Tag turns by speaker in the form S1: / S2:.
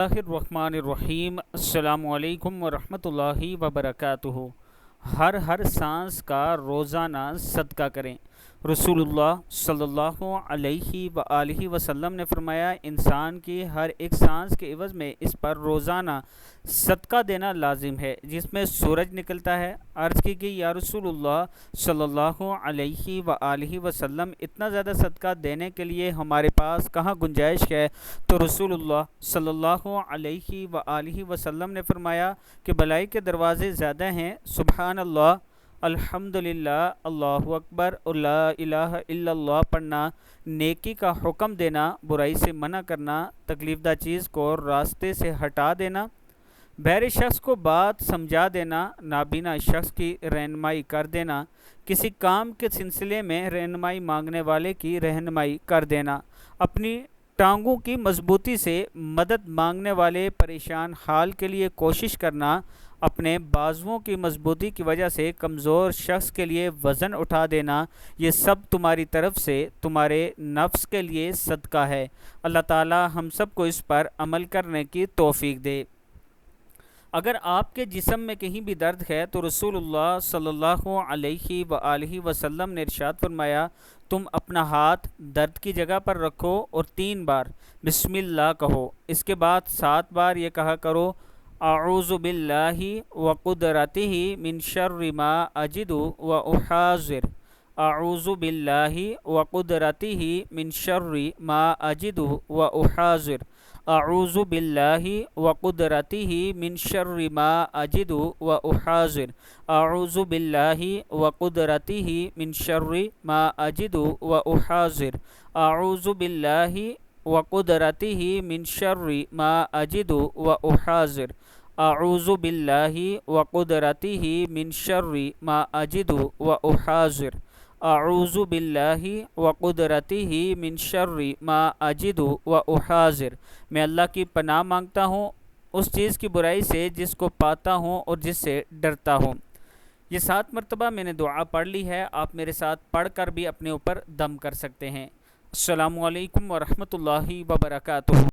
S1: الرحمن الرحیم السلام علیکم ورحمۃ اللہ وبرکاتہ۔ ہر سانس کا روزانہ صدقہ کریں۔ رسول اللہ صلی اللہ علیہ وآلہ وسلم نے فرمایا، انسان کی ہر ایک سانس کے عوض میں اس پر روزانہ صدقہ دینا لازم ہے جس میں سورج نکلتا ہے۔ عرض کی گئی، یا رسول اللہ صلی اللہ علیہ وآلہ وسلم، اتنا زیادہ صدقہ دینے کے لیے ہمارے پاس کہاں گنجائش ہے؟ تو رسول اللہ صلی اللہ علیہ وآلہ وسلم نے فرمایا کہ بھلائی کے دروازے زیادہ ہیں، سبحان اللہ، الحمدللہ، اللہ اکبر اور لا الہ الا اللہ پڑھنا، نیکی کا حکم دینا، برائی سے منع کرنا، تکلیف دہ چیز کو راستے سے ہٹا دینا، بہرے شخص کو بات سمجھا دینا، نابینا شخص کی رہنمائی کر دینا، کسی کام کے سلسلے میں رہنمائی مانگنے والے کی رہنمائی کر دینا، اپنی ٹانگوں کی مضبوطی سے مدد مانگنے والے پریشان حال کے لیے کوشش کرنا، اپنے بازوؤں کی مضبوطی کی وجہ سے کمزور شخص کے لیے وزن اٹھا دینا، یہ سب تمہاری طرف سے تمہارے نفس کے لیے صدقہ ہے۔ اللہ تعالی ہم سب کو اس پر عمل کرنے کی توفیق دے۔ اگر آپ کے جسم میں کہیں بھی درد ہے تو رسول اللہ صلی اللہ علیہ وآلہ وسلم نے ارشاد فرمایا، تم اپنا ہاتھ درد کی جگہ پر رکھو اور 3 بار بسم اللہ کہو، اس کے بعد 7 بار یہ کہا کرو، اعوذ باللہ وقدرتہ من شر ما اجد واحاذر، اعوذ باللہ وقدرتہ من شر ما اجد واحاذر، اعوذ باللہ وقدرتہ من شر ما اجد واحاذر، اعوذ باللہ وقدرتہ من شر ما اجد واحاذر، اعوذ باللہ وقدرتہ من شر ما اجد واحاذر، اعوذ باللہ وقدرتہ من شر ما اجد واحاذر، اعوذ باللہ وقدرتہ من شر ما اجد واحاذر۔ میں اللہ کی پناہ مانگتا ہوں اس چیز کی برائی سے جس کو پاتا ہوں اور جس سے ڈرتا ہوں۔ یہ 7 مرتبہ میں نے دعا پڑھ لی ہے، آپ میرے ساتھ پڑھ کر بھی اپنے اوپر دم کر سکتے ہیں۔ السلام علیکم ورحمۃ اللہ وبرکاتہ۔